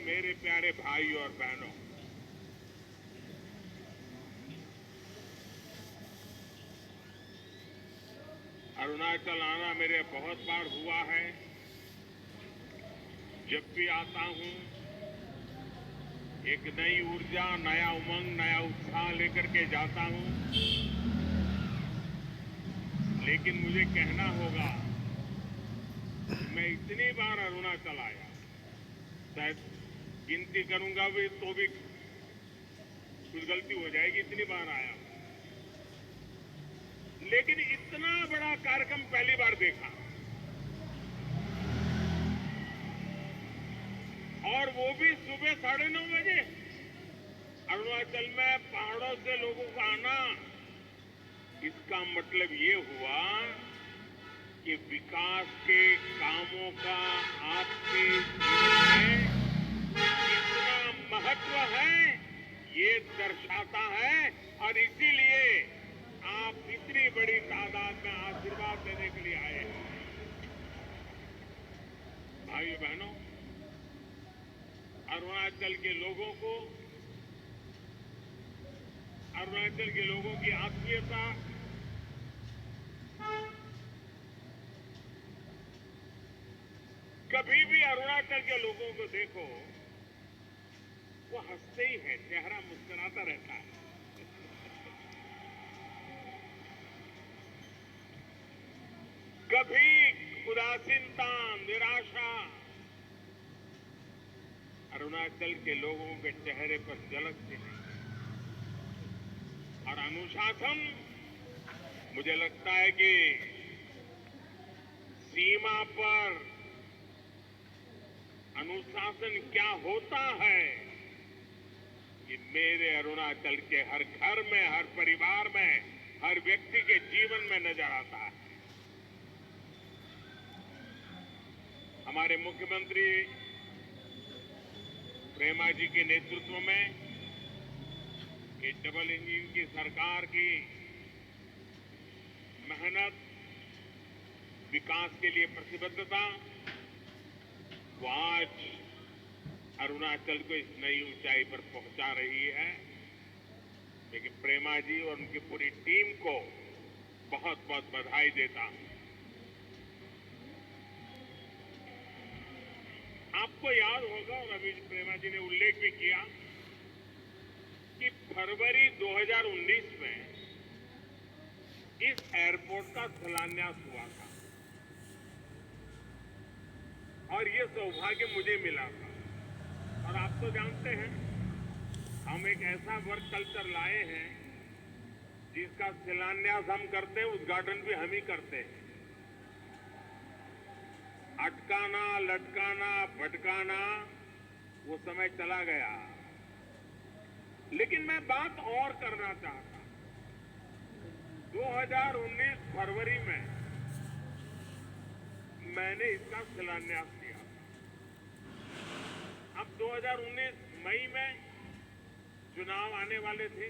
मेरे प्यारे भाई और बहनों, अरुणाचल आना मेरे बहुत बार हुआ है। जब भी आता हूं, एक नई ऊर्जा, नया उमंग, नया उत्साह लेकर के जाता हूं। लेकिन मुझे कहना होगा, मैं इतनी बार अरुणाचल आया, शायद गिनती करूंगा भी तो भी कुछ गलती हो जाएगी, इतनी बार आया हूं। लेकिन इतना बड़ा कार्यक्रम पहली बार देखा, और वो भी सुबह 9:30 बजे। अरुणाचल में पहाड़ों से लोगों का आना, इसका मतलब ये हुआ कि विकास के कामों का आपके जीवन में कितना महत्व है, ये दर्शाता है। और इसीलिए आप इतनी बड़ी तादाद में आशीर्वाद देने के लिए आए हैं। भाइयों बहनों, अरुणाचल के लोगों को, अरुणाचल के लोगों की आत्मीयता, कभी भी अरुणाचल के लोगों को देखो, वो हंसते ही है, चेहरा मुस्कुराता रहता है। कभी उदासीनता, निराशा अरुणाचल के लोगों के चेहरे पर झलकती नहीं। और अनुशासन, मुझे लगता है कि सीमा पर अनुशासन क्या होता है, ये मेरे अरुणाचल के हर घर में, हर परिवार में, हर व्यक्ति के जीवन में नजर आता है। हमारे मुख्यमंत्री प्रेमा जी के नेतृत्व में ये डबल इंजन की सरकार की मेहनत, विकास के लिए प्रतिबद्धता, वो आज अरुणाचल को इस नई ऊंचाई पर पहुंचा रही है। लेकिन प्रेमा जी और उनकी पूरी टीम को बहुत बहुत बधाई देता हूं। आपको याद होगा, और अभी प्रेमा जी ने उल्लेख भी किया, कि फरवरी 2019 में इस एयरपोर्ट का शिलान्यास हुआ था, और ये सौभाग्य मुझे मिला था। और आप तो जानते हैं, हम एक ऐसा वर्क कल्चर लाए हैं जिसका शिलान्यास हम करते हैं, उद्घाटन भी हम ही करते हैं। अटकाना, लटकाना, भटकाना वो समय चला गया। लेकिन मैं बात और करना चाहता हूं। 2019 फरवरी में मैंने इसका शिलान्यास किया। अब 2019 मई में चुनाव आने वाले थे।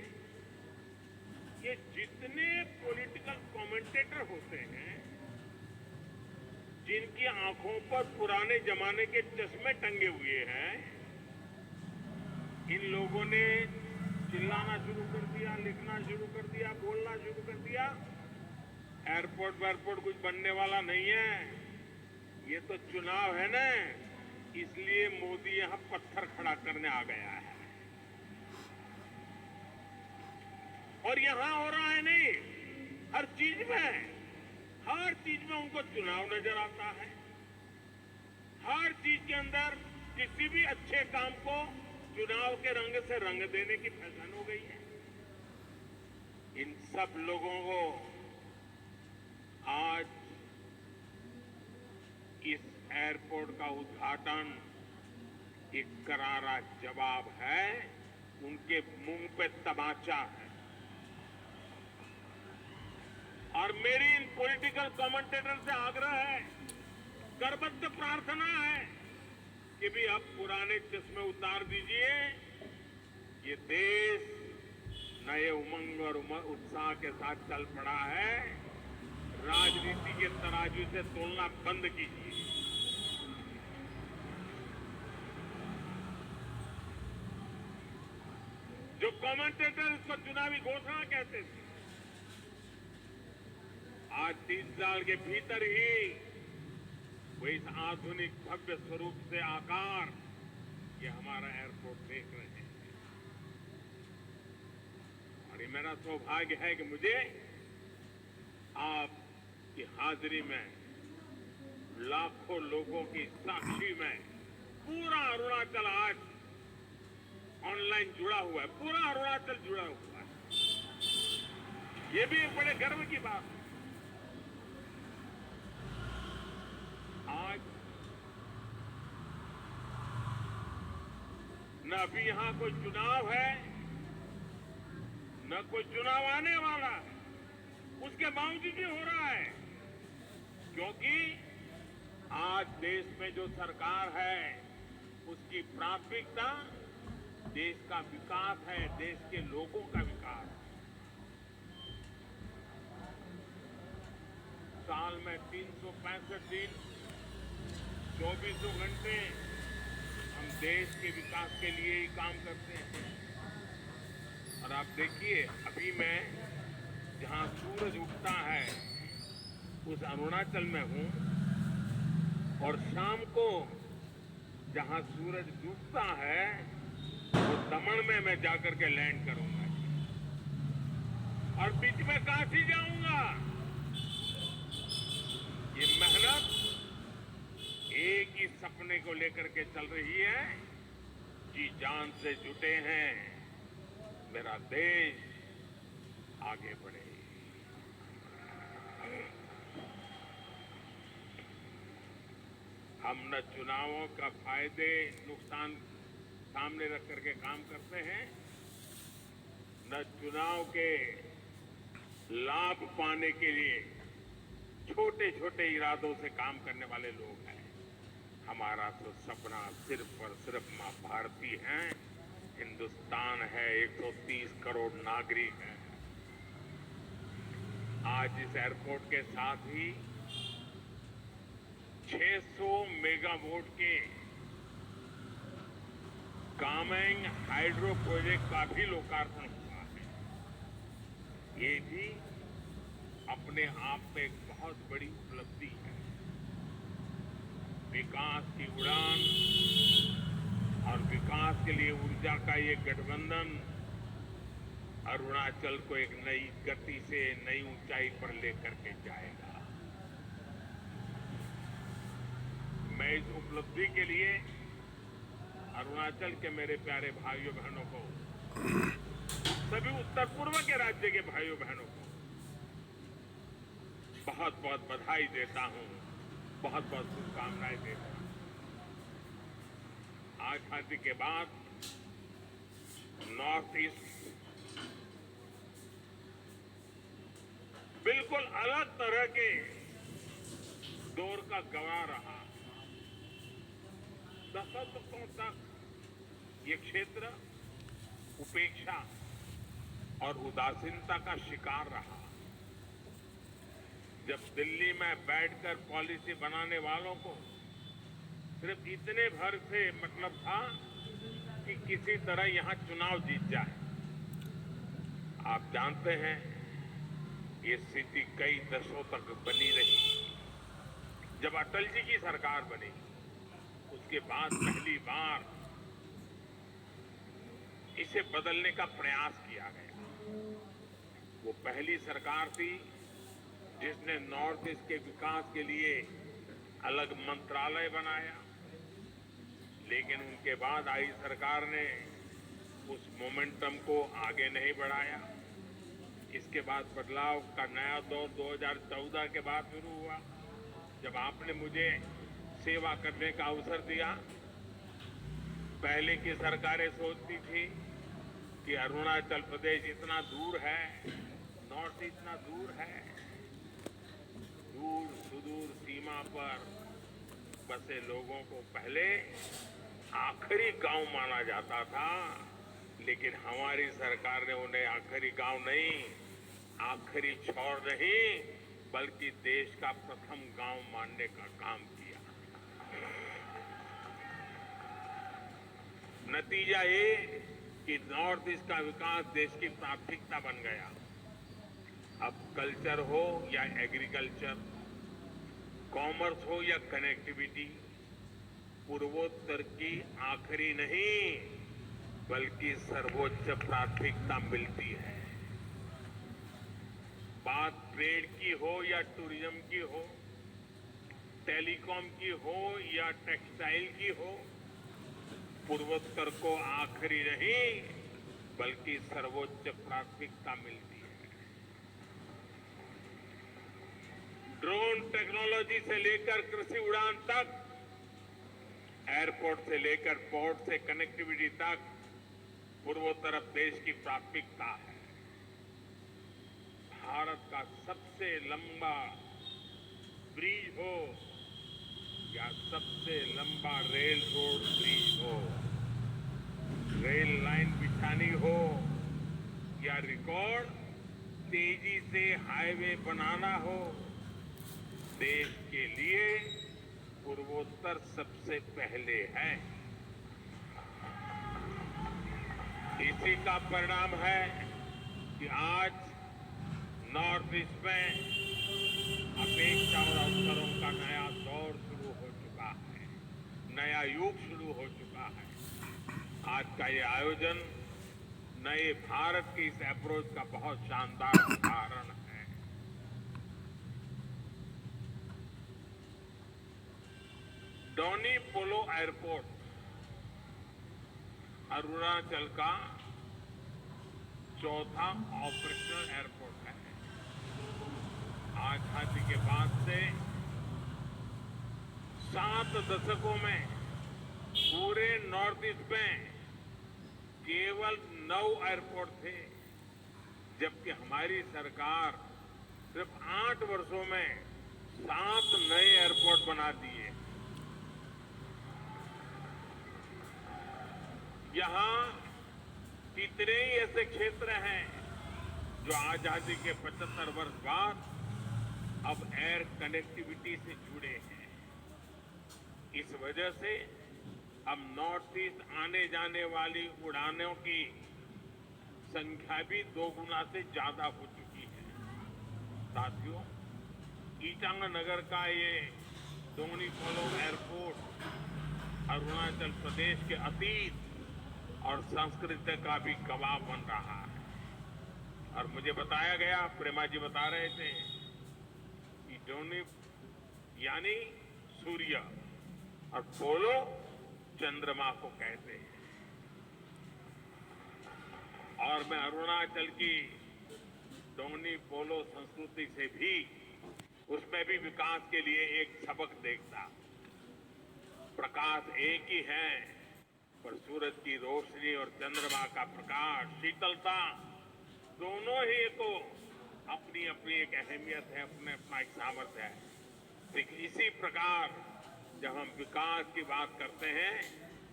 ये जितने पॉलिटिकल कमेंटेटर होते हैं, जिनकी आंखों पर पुराने जमाने के चश्मे टंगे हुए हैं, इन लोगों ने चिल्लाना शुरू कर दिया, लिखना शुरू कर दिया, बोलना शुरू कर दिया, एयरपोर्ट वेयरपोर्ट कुछ बनने वाला नहीं है, ये तो चुनाव है ना, इसलिए मोदी यहां पत्थर खड़ा करने आ गया है। और यहां हो रहा है नहीं, हर चीज में उनको चुनाव नजर आता है। हर चीज के अंदर किसी भी अच्छे काम को चुनाव के रंग से रंग देने की फैशन हो गई है। इन सब लोगों को आज इस एयरपोर्ट का उद्घाटन एक करारा जवाब है, उनके मुंह पे तमाचा है। और मेरी इन पॉलिटिकल कमेंटेटर से आग्रह है, करबद्ध प्रार्थना है कि भी अब पुराने चश्मे उतार दीजिए। ये देश नए उमंग और उत्साह के साथ चल पड़ा है। राजनीति के तराजू से तोलना बंद कीजिए। जो कमेंटेटर इसको चुनावी घोषणा कहते थे, आज 3 साल के भीतर ही वो इस आधुनिक भव्य स्वरूप से आकार ये हमारा एयरपोर्ट देख रहे हैं। और ये मेरा सौभाग्य है कि मुझे आपकी हाजिरी में लाखों लोगों की साक्षी में पूरा अरुणाचल आज ऑनलाइन जुड़ा हुआ है, पूरा अरुणाचल जुड़ा हुआ है। ये भी एक बड़े गर्व की बात है। आज न अभी यहां कोई चुनाव है, न कोई चुनाव आने वाला है, उसके बावजूद भी हो रहा है, क्योंकि आज देश में जो सरकार है उसकी प्राथमिकता देश का विकास है, देश के लोगों का विकास है। साल में 365 दिन 24 घंटे हम देश के विकास के लिए ही काम करते हैं। और आप देखिए, अभी मैं जहां सूरज उगता है उस अरुणाचल में हूं, और शाम को जहां सूरज डूबता है वो दमन में मैं जाकर के लैंड करूंगा, और बीच में काशी जाऊंगा। ये मेहनत एक ही सपने को लेकर के चल रही है, जी जान से जुटे हैं मेरा देश आगे बढ़े। हम न चुनावों का फायदे नुकसान सामने रख करके काम करते हैं, न चुनाव के लाभ पाने के लिए छोटे छोटे इरादों से काम करने वाले लोग हैं। हमारा तो सपना सिर्फ और सिर्फ मां भारती हैं, हिंदुस्तान है, 130 करोड़ नागरिक हैं। आज इस एयरपोर्ट के साथ ही 600 मेगावाट के कामेंग हाइड्रो प्रोजेक्ट का भी लोकार्पण हुआ है। ये भी अपने आप में एक बहुत बड़ी उपलब्धि है। विकास की उड़ान और विकास के लिए ऊर्जा का ये गठबंधन अरुणाचल को एक नई गति से नई ऊंचाई पर लेकर के जाएगा। मैं इस उपलब्धि के लिए अरुणाचल के मेरे प्यारे भाइयों बहनों को, सभी उत्तर पूर्व के राज्य के भाइयों बहनों को बहुत बहुत बधाई देता हूं, बहुत बहुत शुभकामनाएं देता हूं। आजादी के बाद नॉर्थ ईस्ट बिल्कुल अलग तरह के दौर का गवाह रहा। दशकों तक ये क्षेत्र उपेक्षा और उदासीनता का शिकार रहा। जब दिल्ली में बैठकर पॉलिसी बनाने वालों को सिर्फ इतने भर से मतलब था कि किसी तरह यहां चुनाव जीत जाए। आप जानते हैं ये स्थिति कई दशकों तक बनी रही। जब अटल जी की सरकार बनी उसके बाद पहली बार इसे बदलने का प्रयास किया गया। वो पहली सरकार थी जिसने नॉर्थ ईस्ट के विकास के लिए अलग मंत्रालय बनाया, लेकिन उनके बाद आई सरकार ने उस मोमेंटम को आगे नहीं बढ़ाया। इसके बाद बदलाव का नया दौर 2014 के बाद शुरू हुआ, जब आपने मुझे सेवा करने का अवसर दिया। पहले की सरकारें सोचती थी कि अरुणाचल प्रदेश इतना दूर है, नॉर्थ इतना दूर है, दूर सुदूर सीमा पर बसे लोगों को पहले आखिरी गांव माना जाता था, लेकिन हमारी सरकार ने उन्हें आखिरी गांव नहीं, आखिरी छोर नहीं, बल्कि देश का प्रथम गांव मानने का काम किया। नतीजा ये कि नॉर्थ ईस्ट का विकास देश की प्राथमिकता बन गया। अब कल्चर हो या एग्रीकल्चर, कॉमर्स हो या कनेक्टिविटी, पूर्वोत्तर की आखिरी नहीं बल्कि सर्वोच्च प्राथमिकता मिलती है। बात ट्रेड की हो या टूरिज्म की हो, टेलीकॉम की हो या टेक्सटाइल की हो, पूर्वोत्तर को आखिरी नहीं बल्कि सर्वोच्च प्राथमिकता मिलती है। ड्रोन टेक्नोलॉजी से लेकर कृषि उड़ान तक, एयरपोर्ट से लेकर पोर्ट से कनेक्टिविटी तक, पूर्वोत्तर अब देश की प्राथमिकता है। भारत का सबसे लंबा ब्रिज हो या सबसे लंबा रेल रोड ब्रिज हो, रेल लाइन बिछानी हो या रिकॉर्ड तेजी से हाईवे बनाना हो, देश के लिए पूर्वोत्तर सबसे पहले है। इसी का परिणाम है कि आज नॉर्थ ईस्ट में अपेक्षा और अवसरों का नया दौर शुरू हो चुका है, नया युग शुरू हो चुका है। आज का ये आयोजन नए भारत की इस अप्रोच का बहुत शानदार उदाहरण है। डोनी पोलो एयरपोर्ट अरुणाचल का चौथा ऑपरेशनल एयरपोर्ट है। आजादी के बाद से 7 दशकों में पूरे नॉर्थ ईस्ट में केवल 9 एयरपोर्ट थे, जबकि हमारी सरकार सिर्फ 8 वर्षों में 7 नए एयरपोर्ट बना दिए। यहां कितने ही ऐसे क्षेत्र हैं जो आजादी के 75 वर्ष बाद अब एयर कनेक्टिविटी से जुड़े हैं। इस वजह से अब नॉर्थ ईस्ट आने जाने वाली उड़ानों की संख्या भी 2 गुना से ज्यादा हो चुकी है। साथियों, ईटानगर का ये डोनी पोलो एयरपोर्ट अरुणाचल प्रदेश के अतीत और संस्कृति का भी गवाह बन रहा है। और मुझे बताया गया, प्रेमा जी बता रहे थे कि डोनी यानी सूर्य और पोलो चंद्रमा को कहते हैं। और मैं अरुणाचल की डोनी पोलो संस्कृति से भी, उसमें भी विकास के लिए एक सबक देखता। प्रकाश एक ही है, पर सूरज की रोशनी और चंद्रमा का प्रकाश, शीतलता, दोनों ही को अपनी अपनी एक अहमियत है, अपना एक सामर्थ्य है। ठीक इसी प्रकार जब हम विकास की बात करते हैं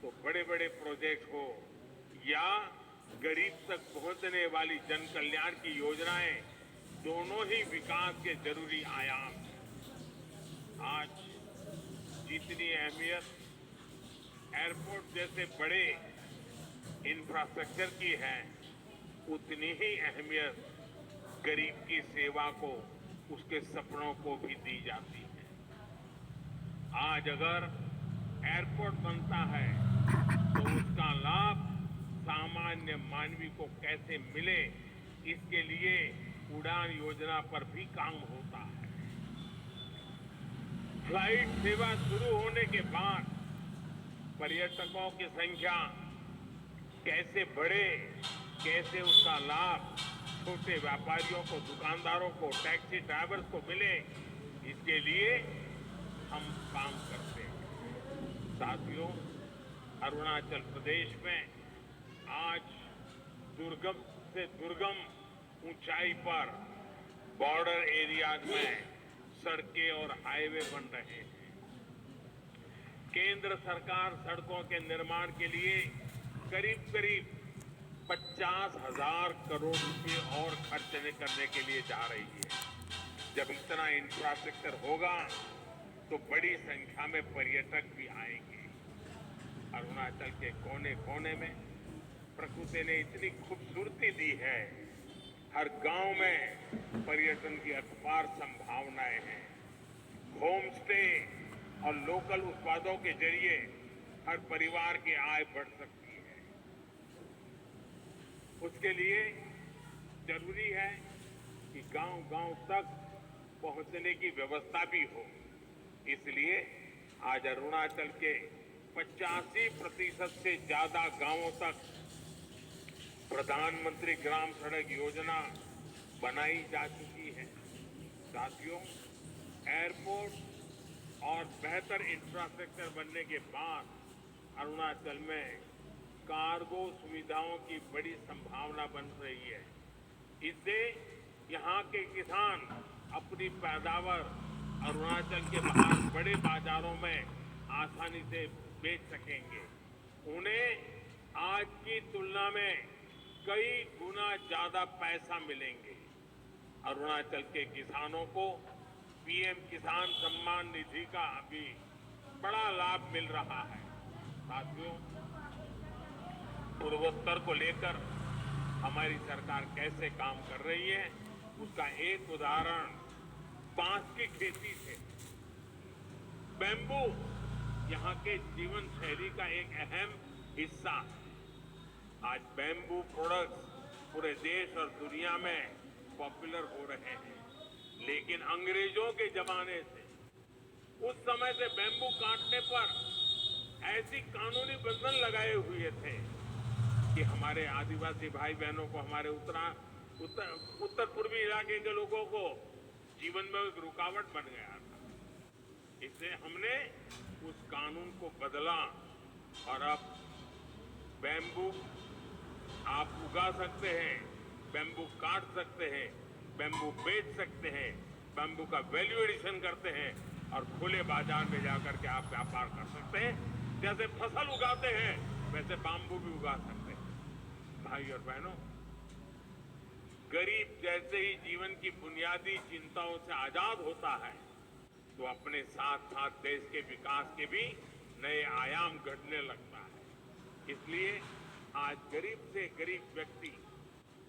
तो बड़े बड़े प्रोजेक्ट हो या गरीब तक पहुंचने वाली जन कल्याण की योजनाएं, दोनों ही विकास के जरूरी आयाम हैं। आज जितनी अहमियत एयरपोर्ट जैसे बड़े इंफ्रास्ट्रक्चर की है, उतनी ही अहमियत गरीब की सेवा को, उसके सपनों को भी दी जाती है। आज अगर एयरपोर्ट बनता है तो उसका लाभ सामान्य मानवी को कैसे मिले, इसके लिए उड़ान योजना पर भी काम होता है। फ्लाइट सेवा शुरू होने के बाद पर्यटकों की संख्या कैसे बढ़े, कैसे उसका लाभ छोटे व्यापारियों को, दुकानदारों को, टैक्सी ड्राइवर्स को मिले, इसके लिए हम काम करते हैं। साथियों, अरुणाचल प्रदेश में आज दुर्गम से दुर्गम ऊंचाई पर बॉर्डर एरियाज में सड़कें और हाईवे बन रहे हैं। केंद्र सरकार सड़कों के निर्माण के लिए करीब करीब 50,000 करोड़ रुपए और खर्च करने के लिए जा रही है। जब इतना इंफ्रास्ट्रक्चर होगा तो बड़ी संख्या में पर्यटक भी आएंगे। अरुणाचल के कोने कोने में प्रकृति ने इतनी खूबसूरती दी है। हर गांव में पर्यटन की अपार संभावनाएं हैं। होम स्टे और लोकल उत्पादों के जरिए हर परिवार की आय बढ़ सकती है। उसके लिए जरूरी है कि गांव-गांव तक पहुंचने की व्यवस्था भी हो। इसलिए आज अरुणाचल के 85% से ज्यादा गांवों तक प्रधानमंत्री ग्राम सड़क योजना बनाई जा चुकी है। साथियों, एयरपोर्ट और बेहतर इंफ्रास्ट्रक्चर बनने के बाद अरुणाचल में कार्गो सुविधाओं की बड़ी संभावना बन रही है। इससे यहाँ के किसान अपनी पैदावार अरुणाचल के बाहर बड़े बाजारों में आसानी से बेच सकेंगे। उन्हें आज की तुलना में कई गुना ज्यादा पैसा मिलेंगे। अरुणाचल के किसानों को पीएम किसान सम्मान निधि का भी बड़ा लाभ मिल रहा है। साथियों, पूर्वोत्तर को लेकर हमारी सरकार कैसे काम कर रही है, उसका एक उदाहरण बांस की खेती से। बैम्बू यहाँ के जीवन शैली का एक अहम हिस्सा है। आज बैम्बू प्रोडक्ट्स पूरे देश और दुनिया में पॉपुलर हो रहे हैं, लेकिन अंग्रेजों के जमाने से, उस समय से बैम्बू काटने पर ऐसी कानूनी बंधन लगाए हुए थे कि हमारे आदिवासी भाई बहनों को, हमारे उत्तर पूर्वी इलाके के लोगों को जीवन में एक रुकावट बन गया था। इसलिए हमने उस कानून को बदला और अब बैम्बू आप उगा सकते हैं, बैम्बू काट सकते हैं, बैम्बू बेच सकते हैं, बैम्बू का वैल्यू एडिशन करते हैं और खुले बाजार में जाकर के आप व्यापार कर सकते हैं। जैसे फसल उगाते हैं वैसे बैम्बू भी उगा सकते हैं। भाई और बहनों, गरीब जैसे ही जीवन की बुनियादी चिंताओं से आजाद होता है तो अपने साथ साथ देश के विकास के भी नए आयाम घटने लगता है। इसलिए आज गरीब से गरीब व्यक्ति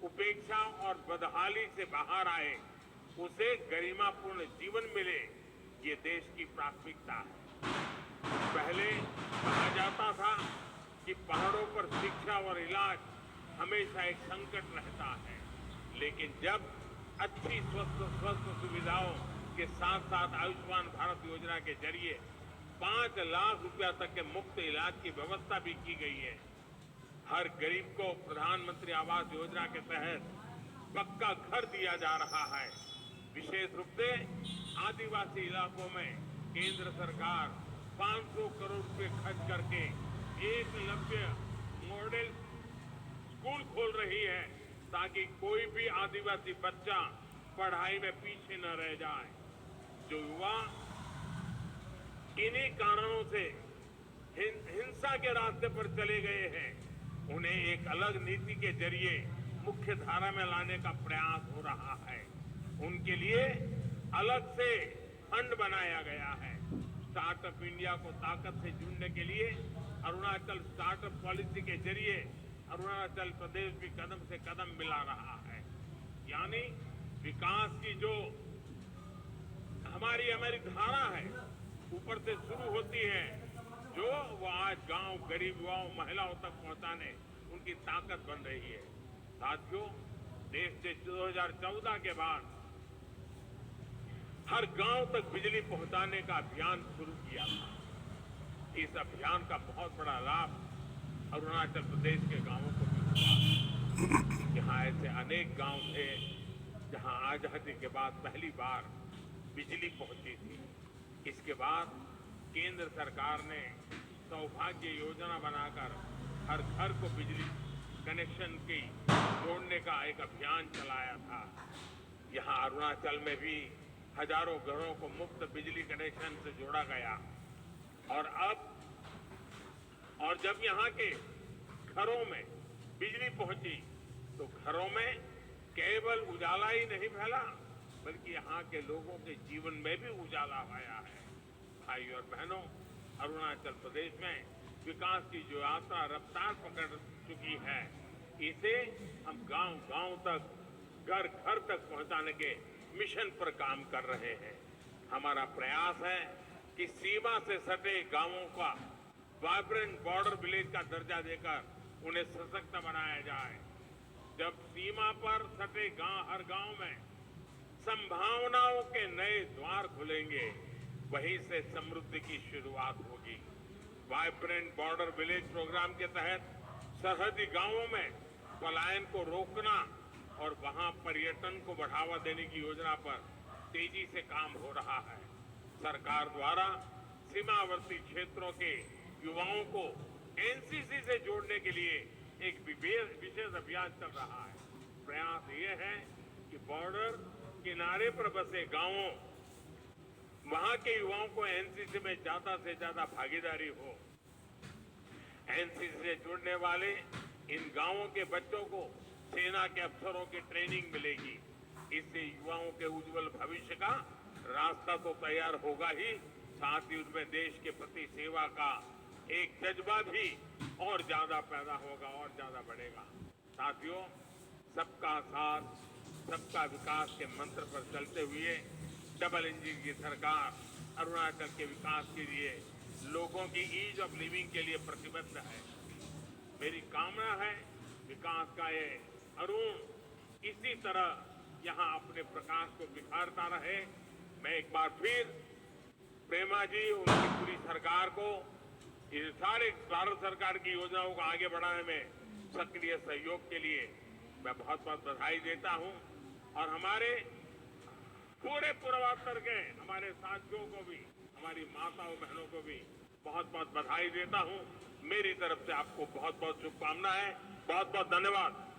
उपेक्षा और बदहाली से बाहर आए, उसे गरिमापूर्ण जीवन मिले, ये देश की प्राथमिकता है। पहले कहा जाता था कि पहाड़ों पर शिक्षा और इलाज हमेशा एक संकट रहता है, लेकिन जब अच्छी स्वस्थ सुविधाओं के साथ साथ आयुष्मान भारत योजना के जरिए 5 लाख रुपया तक के मुफ्त इलाज की व्यवस्था भी की गई है। हर गरीब को प्रधानमंत्री आवास योजना के तहत पक्का घर दिया जा रहा है। विशेष रूप से आदिवासी इलाकों में केंद्र सरकार 500 करोड़ रुपए खर्च करके एकलव्य मॉडल स्कूल खोल रही है ताकि कोई भी आदिवासी बच्चा पढ़ाई में पीछे न रह जाए। जो युवा इन्हीं कारणों से हिंसा के रास्ते पर चले गए हैं, उन्हें एक अलग नीति के जरिए मुख्य धारा में लाने का प्रयास हो रहा है। उनके लिए अलग से फंड बनाया गया है। स्टार्टअप इंडिया को ताकत से जुड़ने के लिए अरुणाचल स्टार्टअप पॉलिसी के जरिए अरुणाचल प्रदेश भी कदम से कदम मिला रहा है। यानी विकास की जो हमारी धारा है, ऊपर से शुरू होती है, जो वो आज गांव, गरीब युवाओं, महिलाओं तक पहुंचाने उनकी ताकत बन रही है। साथियों, देश ने 2014 के बाद हर गांव तक बिजली पहुंचाने का अभियान शुरू किया था। इस अभियान का बहुत बड़ा लाभ अरुणाचल प्रदेश के गांवों को भी हुआ। यहाँ ऐसे अनेक गांव थे जहां आजादी के बाद पहली बार बिजली पहुंची थी। इसके बाद केंद्र सरकार ने सौभाग्य योजना बनाकर हर घर को बिजली कनेक्शन की जोड़ने का एक अभियान चलाया था। यहाँ अरुणाचल में भी हजारों घरों को मुफ्त बिजली कनेक्शन से जोड़ा गया। और जब यहाँ के घरों में बिजली पहुंची तो घरों में केवल उजाला ही नहीं फैला, बल्कि यहाँ के लोगों के जीवन में भी उजाला आया है। भाई और बहनों, अरुणाचल प्रदेश में विकास की जो यात्रा रफ्तार पकड़ चुकी है, इसे हम गांव-गांव तक, घर-घर तक पहुंचाने के मिशन पर काम कर रहे हैं। हमारा प्रयास है कि सीमा से सटे गांवों का वाइब्रेंट बॉर्डर विलेज का दर्जा देकर उन्हें सशक्त बनाया जाए। जब सीमा पर सटे हर गांव में संभावनाओं के नए द्वार खुलेंगे, वहीं से समृद्धि की शुरुआत होगी। वाइब्रेंट बॉर्डर विलेज प्रोग्राम के तहत सरहदी गांवों में पलायन को रोकना और वहां पर्यटन को बढ़ावा देने की योजना पर तेजी से काम हो रहा है। सरकार द्वारा सीमावर्ती क्षेत्रों के युवाओं को एनसीसी से जोड़ने के लिए एक विशेष अभियान चल रहा है। प्रयास ये है कि बॉर्डर किनारे पर बसे गांवों, वहां के युवाओं को एनसीसी में ज्यादा से ज्यादा भागीदारी हो। एनसीसी से जुड़ने वाले इन गांवों के बच्चों को सेना के अफसरों की ट्रेनिंग मिलेगी। इससे युवाओं के उज्जवल भविष्य का रास्ता तो तैयार होगा ही, साथ ही उनमें देश के प्रति सेवा का एक जज्बा भी और ज्यादा पैदा होगा और ज्यादा बढ़ेगा। साथियों, सबका साथ सबका विकास के मंत्र पर चलते हुए डबल इंजन की सरकार अरुणाचल के विकास के लिए, लोगों की ईज ऑफ लिविंग के लिए प्रतिबद्ध है। मेरी कामना है विकास का ये अरुण इसी तरह यहां अपने प्रकाश को बिखारता रहे। मैं एक बार फिर प्रेमा जी, उनकी पूरी सरकार को ये सारे भारत सरकार की योजनाओं को आगे बढ़ाने में सक्रिय सहयोग के लिए मैं बहुत बहुत बधाई देता हूं और हमारे पूरे पूर्वोत्तर के हमारे साथियों को भी, हमारी माताओं बहनों को भी बहुत बहुत बधाई देता हूं। मेरी तरफ से आपको बहुत बहुत शुभकामनाएं, बहुत बहुत धन्यवाद।